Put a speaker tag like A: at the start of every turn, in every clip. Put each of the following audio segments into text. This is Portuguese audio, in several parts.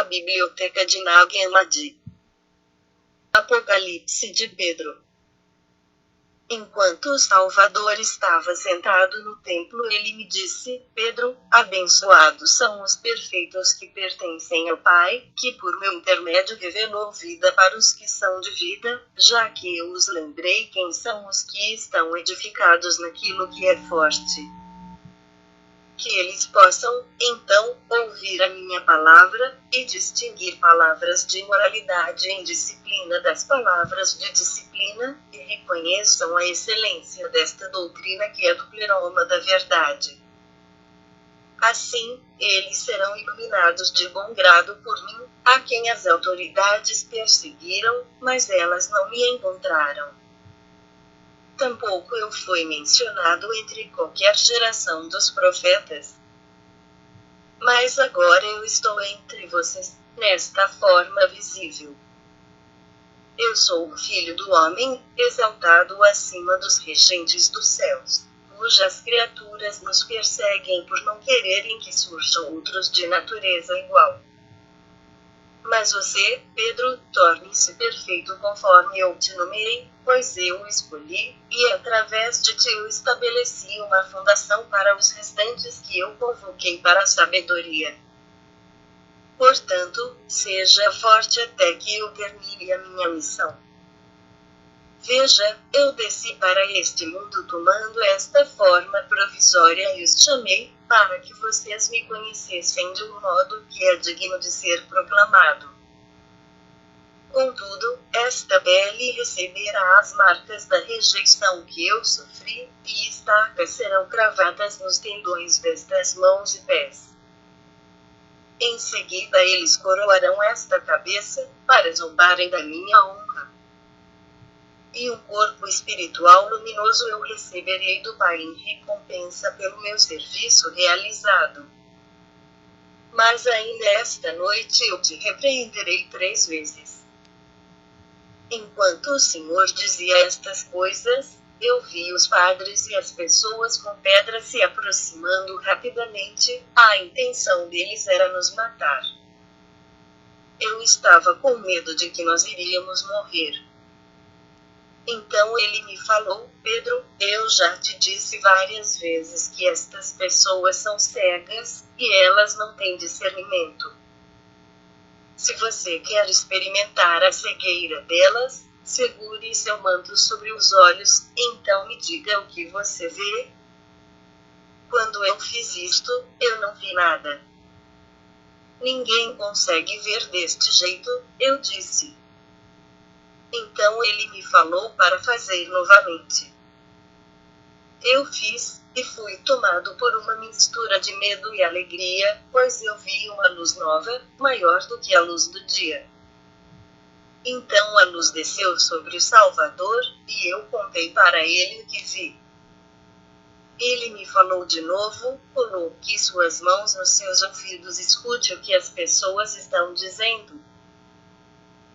A: biblioteca de Nag Hammadi. Apocalipse de Pedro. Enquanto o Salvador estava sentado no templo, ele me disse: Pedro, abençoados são os perfeitos que pertencem ao Pai, que por meu intermédio revelou vida para os que são de vida, já que eu os lembrei quem são os que estão edificados naquilo que é forte. Que eles possam, então, ouvir a minha palavra, e distinguir palavras de imoralidade em disciplina das palavras de disciplina, e reconheçam a excelência desta doutrina que é do pleroma da verdade. Assim, eles serão iluminados de bom grado por mim, a quem as autoridades perseguiram, mas elas não me encontraram. Tampouco eu fui mencionado entre qualquer geração dos profetas. Mas agora eu estou entre vocês, nesta forma visível. Eu sou o Filho do Homem, exaltado acima dos regentes dos céus, cujas criaturas nos perseguem por não quererem que surjam outros de natureza igual. Mas você, Pedro, torne-se perfeito conforme eu te nomeei, pois eu o escolhi, e através de ti eu estabeleci uma fundação para os restantes que eu convoquei para a sabedoria. Portanto, seja forte até que eu termine a minha missão. Veja, eu desci para este mundo tomando esta forma provisória e os chamei, para que vocês me conhecessem de um modo que é digno de ser proclamado. Contudo, esta pele receberá as marcas da rejeição que eu sofri, e estacas serão cravadas nos tendões destas mãos e pés. Em seguida eles coroarão esta cabeça, para zombarem da minha honra. E um corpo espiritual luminoso eu receberei do Pai em recompensa pelo meu serviço realizado. Mas ainda esta noite eu te repreenderei 3 vezes. Enquanto o Senhor dizia estas coisas, eu vi os padres e as pessoas com pedras se aproximando rapidamente, a intenção deles era nos matar. Eu estava com medo de que nós iríamos morrer. Então ele me falou: Pedro, eu já te disse várias vezes que estas pessoas são cegas, e elas não têm discernimento. Se você quer experimentar a cegueira delas, segure seu manto sobre os olhos, então me diga o que você vê. Quando eu fiz isto, eu não vi nada. Ninguém consegue ver deste jeito, eu disse. Então ele me falou para fazer novamente. Eu fiz, e fui tomado por uma mistura de medo e alegria, pois eu vi uma luz nova, maior do que a luz do dia. Então a luz desceu sobre o Salvador, e eu contei para ele o que vi. Ele me falou de novo: coloque suas mãos nos seus ouvidos, escute o que as pessoas estão dizendo.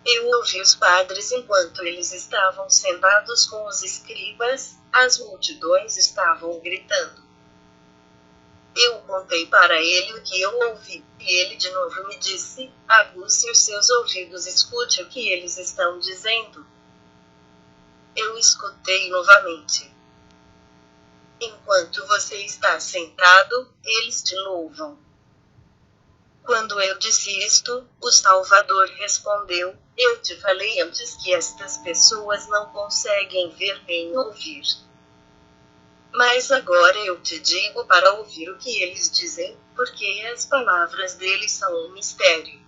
A: Eu ouvi os padres enquanto eles estavam sentados com os escribas, as multidões estavam gritando. Eu contei para ele o que eu ouvi, e ele de novo me disse: aguce os seus ouvidos, escute o que eles estão dizendo. Eu escutei novamente. Enquanto você está sentado, eles te louvam. Quando eu disse isto, o Salvador respondeu: eu te falei antes que estas pessoas não conseguem ver nem ouvir. Mas agora eu te digo para ouvir o que eles dizem, porque as palavras deles são um mistério.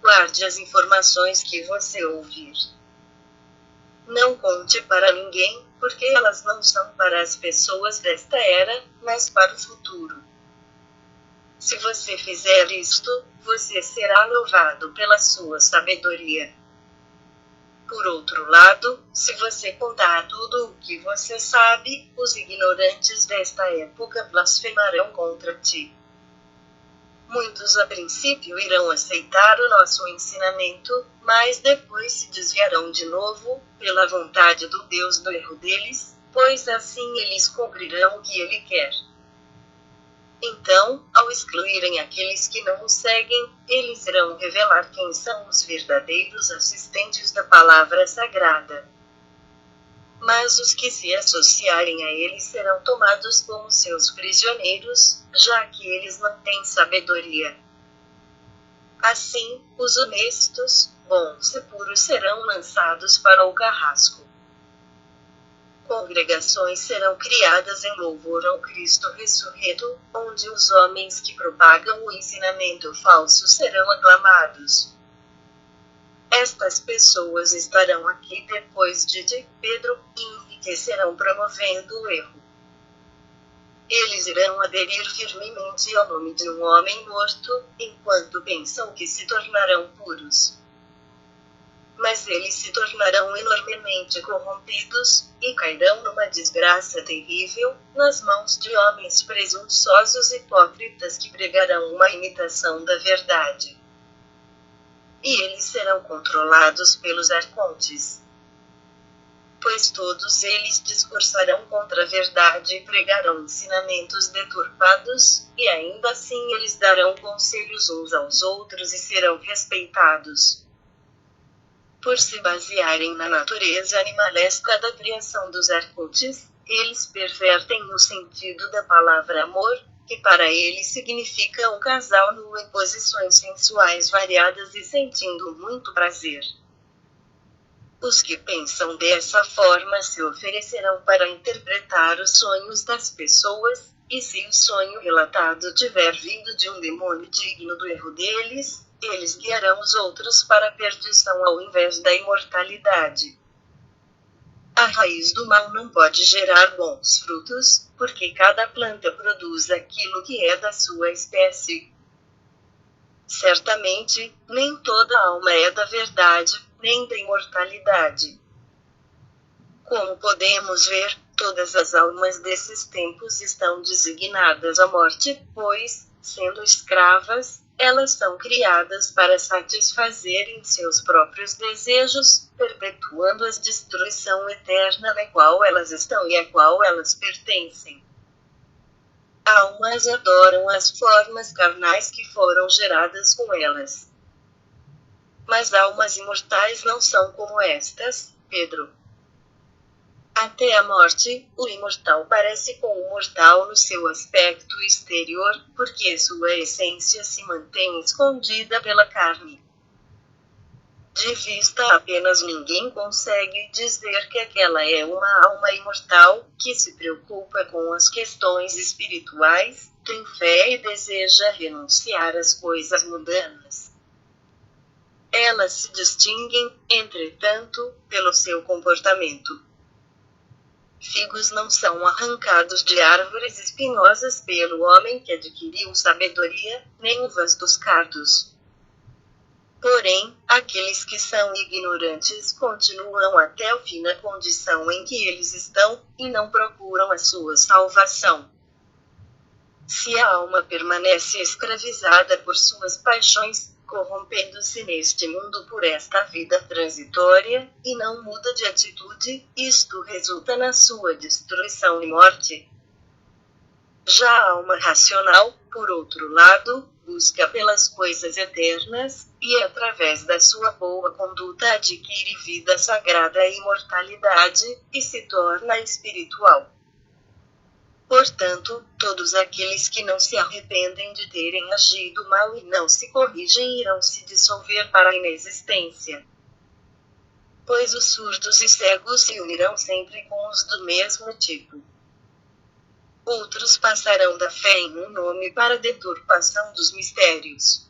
A: Guarde as informações que você ouvir. Não conte para ninguém, porque elas não são para as pessoas desta era, mas para o futuro. Se você fizer isto, você será louvado pela sua sabedoria. Por outro lado, se você contar tudo o que você sabe, os ignorantes desta época blasfemarão contra ti. Muitos a princípio irão aceitar o nosso ensinamento, mas depois se desviarão de novo, pela vontade do Deus do erro deles, pois assim eles cumprirão o que ele quer. Então, ao excluírem aqueles que não os seguem, eles irão revelar quem são os verdadeiros assistentes da palavra sagrada. Mas os que se associarem a eles serão tomados como seus prisioneiros, já que eles não têm sabedoria. Assim, os honestos, bons e puros serão lançados para o carrasco. Congregações serão criadas em louvor ao Cristo ressurreto, onde os homens que propagam o ensinamento falso serão aclamados. Estas pessoas estarão aqui depois de Pedro, e enriquecerão promovendo o erro. Eles irão aderir firmemente ao nome de um homem morto, enquanto pensam que se tornarão puros. Mas eles se tornarão enormemente corrompidos, e cairão numa desgraça terrível, nas mãos de homens presunçosos e hipócritas que pregarão uma imitação da verdade. E eles serão controlados pelos arcontes. Pois todos eles discursarão contra a verdade e pregarão ensinamentos deturpados, e ainda assim eles darão conselhos uns aos outros e serão respeitados. Por se basearem na natureza animalesca da criação dos arcontes, eles pervertem o sentido da palavra amor, que para eles significa um casal nu em posições sensuais variadas e sentindo muito prazer. Os que pensam dessa forma se oferecerão para interpretar os sonhos das pessoas, e se o sonho relatado tiver vindo de um demônio digno do erro deles, eles guiarão os outros para a perdição ao invés da imortalidade. A raiz do mal não pode gerar bons frutos, porque cada planta produz aquilo que é da sua espécie. Certamente, nem toda alma é da verdade, nem da imortalidade. Como podemos ver, todas as almas desses tempos estão designadas à morte, pois, sendo escravas, elas são criadas para satisfazerem seus próprios desejos, perpetuando a destruição eterna na qual elas estão e à qual elas pertencem. Almas adoram as formas carnais que foram geradas com elas. Mas almas imortais não são como estas, Pedro. Até a morte, o imortal parece com o mortal no seu aspecto exterior, porque sua essência se mantém escondida pela carne. De vista apenas ninguém consegue dizer que aquela é uma alma imortal, que se preocupa com as questões espirituais, tem fé e deseja renunciar às coisas mundanas. Elas se distinguem, entretanto, pelo seu comportamento. Figos não são arrancados de árvores espinosas pelo homem que adquiriu sabedoria, nem uvas dos cardos. Porém, aqueles que são ignorantes continuam até o fim na condição em que eles estão, e não procuram a sua salvação. Se a alma permanece escravizada por suas paixões, corrompendo-se neste mundo por esta vida transitória, e não muda de atitude, isto resulta na sua destruição e morte. Já a alma racional, por outro lado, busca pelas coisas eternas, e através da sua boa conduta adquire vida sagrada e imortalidade, e se torna espiritual. Portanto, todos aqueles que não se arrependem de terem agido mal e não se corrigem irão se dissolver para a inexistência. Pois os surdos e cegos se unirão sempre com os do mesmo tipo. Outros passarão da fé em um nome para a deturpação dos mistérios.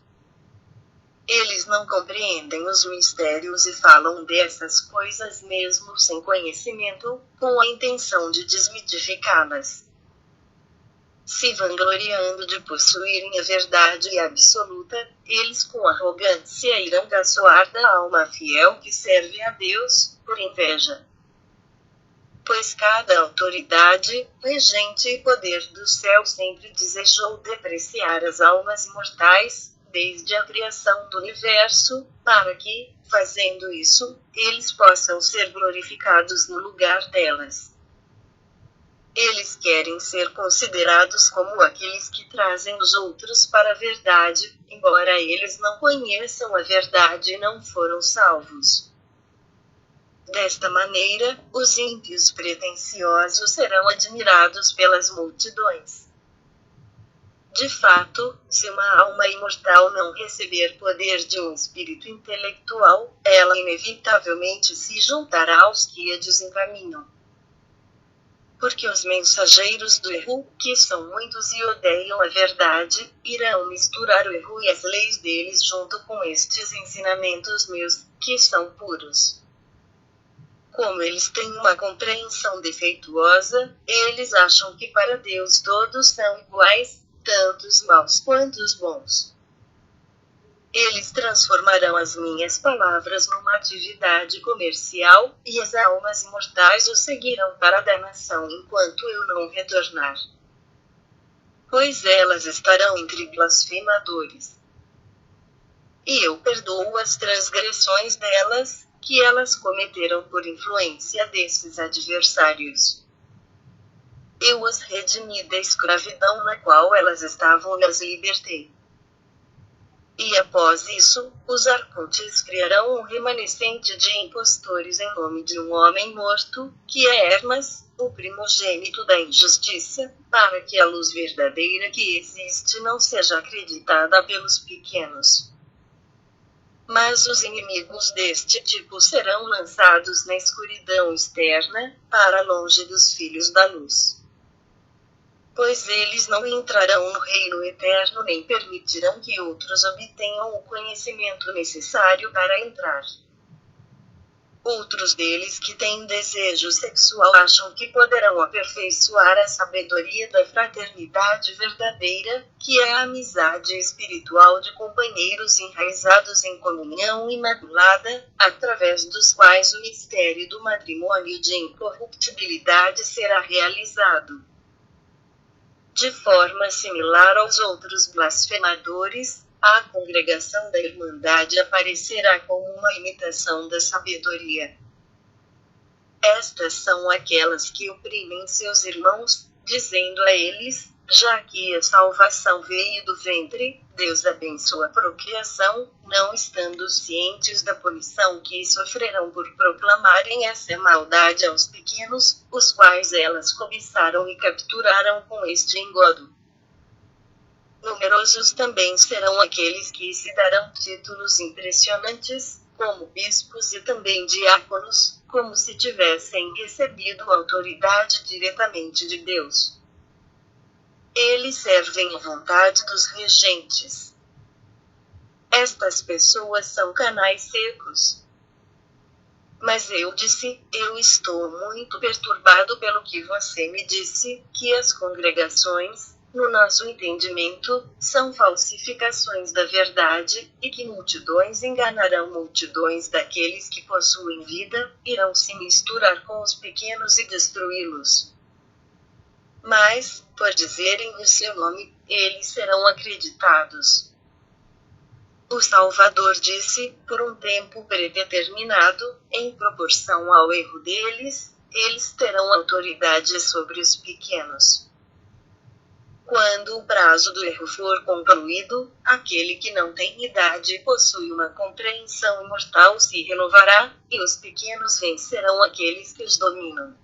A: Eles não compreendem os mistérios e falam dessas coisas mesmo sem conhecimento, com a intenção de desmitificá-las. Se vangloriando de possuírem a verdade absoluta, eles com arrogância irão caçoar da alma fiel que serve a Deus, por inveja. Pois cada autoridade, regente e poder do céu sempre desejou depreciar as almas imortais, desde a criação do universo, para que, fazendo isso, eles possam ser glorificados no lugar delas. Eles querem ser considerados como aqueles que trazem os outros para a verdade, embora eles não conheçam a verdade e não foram salvos. Desta maneira, os ímpios pretensiosos serão admirados pelas multidões. De fato, se uma alma imortal não receber poder de um espírito intelectual, ela inevitavelmente se juntará aos que a desencaminham. Porque os mensageiros do erro, que são muitos e odeiam a verdade, irão misturar o erro e as leis deles junto com estes ensinamentos meus, que são puros. Como eles têm uma compreensão defeituosa, eles acham que para Deus todos são iguais, tanto os maus quanto os bons. Eles transformarão as minhas palavras numa atividade comercial, e as almas imortais o seguirão para a danação enquanto eu não retornar. Pois elas estarão entre blasfemadores. E eu perdoo as transgressões delas, que elas cometeram por influência desses adversários. Eu os redimi da escravidão na qual elas estavam e as libertei. E após isso, os arcontes criarão um remanescente de impostores em nome de um homem morto, que é Hermas, o primogênito da injustiça, para que a luz verdadeira que existe não seja acreditada pelos pequenos. Mas os inimigos deste tipo serão lançados na escuridão externa, para longe dos filhos da luz. Pois eles não entrarão no reino eterno nem permitirão que outros obtenham o conhecimento necessário para entrar. Outros deles que têm desejo sexual acham que poderão aperfeiçoar a sabedoria da fraternidade verdadeira, que é a amizade espiritual de companheiros enraizados em comunhão imaculada, através dos quais o mistério do matrimônio de incorruptibilidade será realizado. De forma similar aos outros blasfemadores, a congregação da Irmandade aparecerá como uma imitação da sabedoria. Estas são aquelas que oprimem seus irmãos, dizendo a eles, já que a salvação veio do ventre, Deus abençoa a procriação, não estando cientes da punição que sofrerão por proclamarem essa maldade aos pequenos, os quais elas cobiçaram e capturaram com este engodo. Numerosos também serão aqueles que se darão títulos impressionantes, como bispos e também diáconos, como se tivessem recebido autoridade diretamente de Deus. Eles servem à vontade dos regentes. Estas pessoas são canais secos. Mas eu disse, eu estou muito perturbado pelo que você me disse, que as congregações, no nosso entendimento, são falsificações da verdade, e que multidões enganarão multidões daqueles que possuem vida, irão se misturar com os pequenos e destruí-los. Mas, por dizerem o seu nome, eles serão acreditados. O Salvador disse, por um tempo predeterminado, em proporção ao erro deles, eles terão autoridade sobre os pequenos. Quando o prazo do erro for concluído, aquele que não tem idade e possui uma compreensão imortal se renovará, e os pequenos vencerão aqueles que os dominam.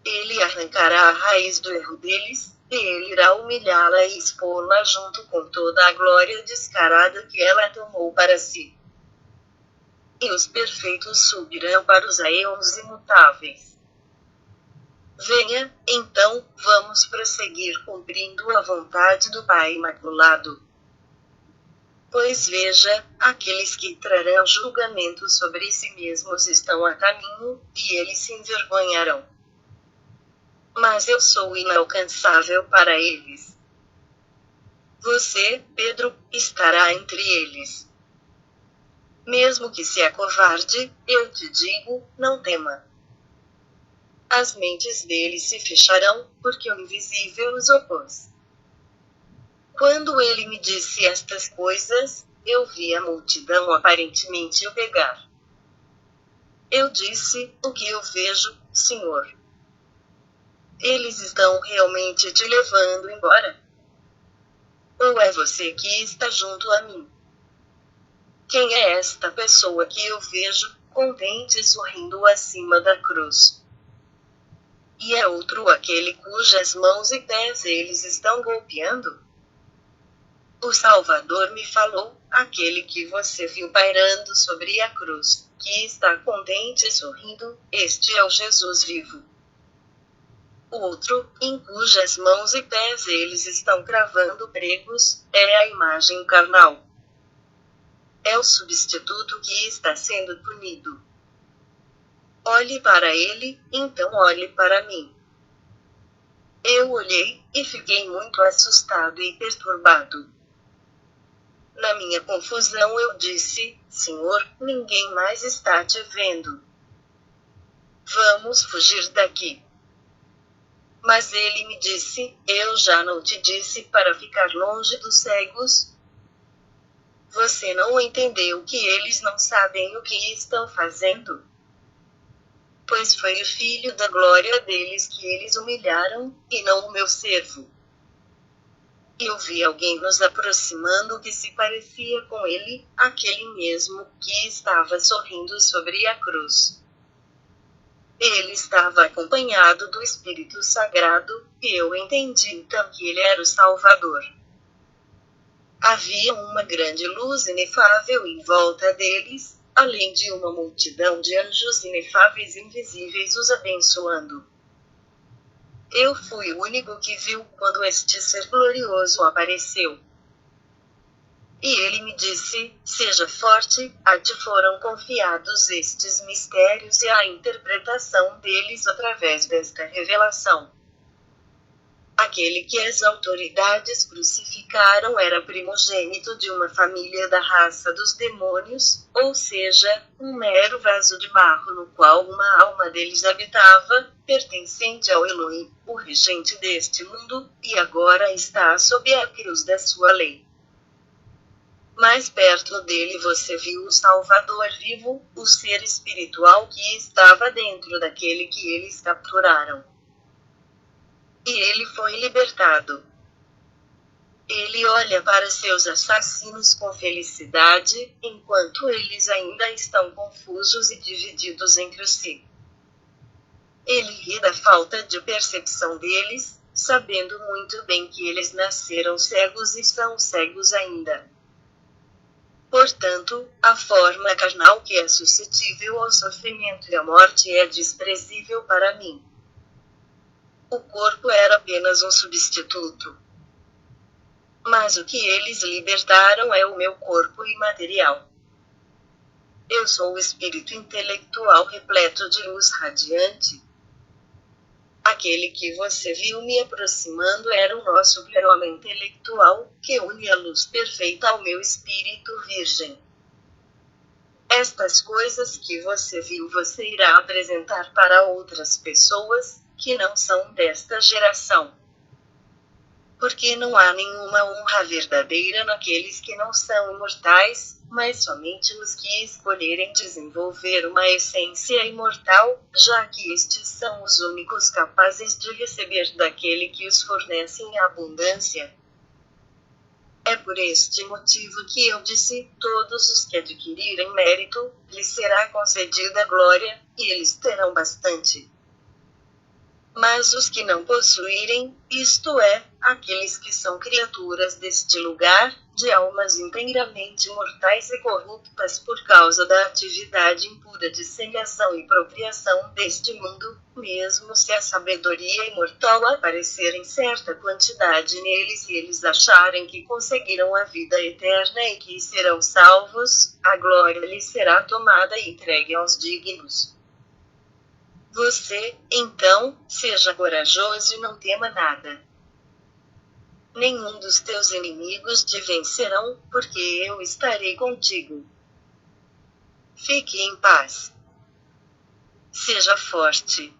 A: Ele arrancará a raiz do erro deles, e ele irá humilhá-la e expô-la junto com toda a glória descarada que ela tomou para si. E os perfeitos subirão para os aeons imutáveis. Venha, então, vamos prosseguir cumprindo a vontade do Pai Imaculado. Pois veja, aqueles que trarão julgamento sobre si mesmos estão a caminho, e eles se envergonharão. Mas eu sou inalcançável para eles. Você, Pedro, estará entre eles. Mesmo que se acovarde, eu te digo, não tema. As mentes deles se fecharão, porque o invisível os opôs. Quando ele me disse estas coisas, eu vi a multidão aparentemente o pegar. Eu disse, o que eu vejo, Senhor? Eles estão realmente te levando embora? Ou é você que está junto a mim? Quem é esta pessoa que eu vejo, contente e sorrindo acima da cruz? E é outro aquele cujas mãos e pés eles estão golpeando? O Salvador me falou, aquele que você viu pairando sobre a cruz, que está contente e sorrindo, este é o Jesus vivo. O outro, em cujas mãos e pés eles estão cravando pregos, é a imagem carnal. É o substituto que está sendo punido. Olhe para ele, então olhe para mim. Eu olhei, e fiquei muito assustado e perturbado. Na minha confusão eu disse, Senhor, ninguém mais está te vendo. Vamos fugir daqui. Mas ele me disse, eu já não te disse para ficar longe dos cegos? Você não entendeu que eles não sabem o que estão fazendo? Pois foi o filho da glória deles que eles humilharam, e não o meu servo. Eu vi alguém nos aproximando que se parecia com ele, aquele mesmo que estava sorrindo sobre a cruz. Ele estava acompanhado do Espírito Sagrado, e eu entendi então que ele era o Salvador. Havia uma grande luz inefável em volta deles, além de uma multidão de anjos inefáveis invisíveis os abençoando. Eu fui o único que viu quando este ser glorioso apareceu. E ele me disse, seja forte, a ti foram confiados estes mistérios e a interpretação deles através desta revelação. Aquele que as autoridades crucificaram era primogênito de uma família da raça dos demônios, ou seja, um mero vaso de barro no qual uma alma deles habitava, pertencente ao Elohim, o regente deste mundo, e agora está sob a cruz da sua lei. Mais perto dele você viu o Salvador vivo, o ser espiritual que estava dentro daquele que eles capturaram. E ele foi libertado. Ele olha para seus assassinos com felicidade, enquanto eles ainda estão confusos e divididos entre si. Ele ri da falta de percepção deles, sabendo muito bem que eles nasceram cegos e são cegos ainda. Portanto, a forma carnal que é suscetível ao sofrimento e à morte é desprezível para mim. O corpo era apenas um substituto. Mas o que eles libertaram é o meu corpo imaterial. Eu sou o espírito intelectual repleto de luz radiante. Aquele que você viu me aproximando era o nosso super-homem intelectual, que une a luz perfeita ao meu espírito virgem. Estas coisas que você viu você irá apresentar para outras pessoas, que não são desta geração. Porque não há nenhuma honra verdadeira naqueles que não são imortais, mas somente nos que escolherem desenvolver uma essência imortal, já que estes são os únicos capazes de receber daquele que os fornece em abundância. É por este motivo que eu disse, todos os que adquirirem mérito, lhes será concedida glória, e eles terão bastante. Mas os que não possuírem, isto é, aqueles que são criaturas deste lugar, de almas inteiramente mortais e corruptas por causa da atividade impura de semeação e procriação deste mundo, mesmo se a sabedoria imortal aparecer em certa quantidade neles e eles acharem que conseguiram a vida eterna e que serão salvos, a glória lhes será tomada e entregue aos dignos. Você, então, seja corajoso e não tema nada. Nenhum dos teus inimigos te vencerão, porque eu estarei contigo. Fique em paz. Seja forte.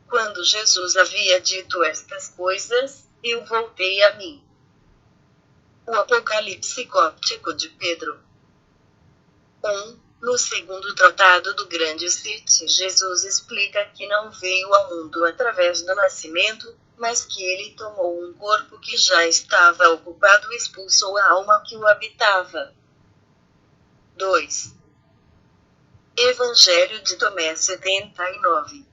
A: Quando Jesus havia dito estas coisas, eu voltei a mim. O Apocalipse Cóptico de Pedro 1, No segundo tratado do Grande Sete, Jesus explica que não veio ao mundo através do nascimento, mas que ele tomou um corpo que já estava ocupado e expulsou a alma que o habitava. 2. Evangelho de Tomé 79.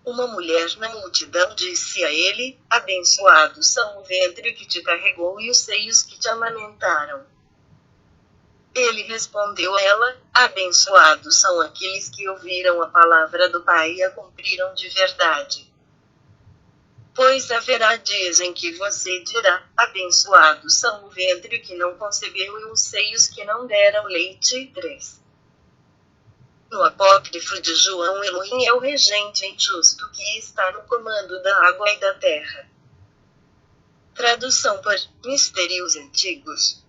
A: Uma mulher na multidão disse a ele: abençoados são o ventre que te carregou e os seios que te amamentaram. Ele respondeu a ela: abençoados são aqueles que ouviram a palavra do Pai e a cumpriram de verdade. Pois haverá dias em que você dirá: abençoados são o ventre que não concebeu e os seios que não deram leite. 3. No apócrifo de João, Elohim é o regente injusto que está no comando da água e da terra. Tradução por Mistérios Antigos.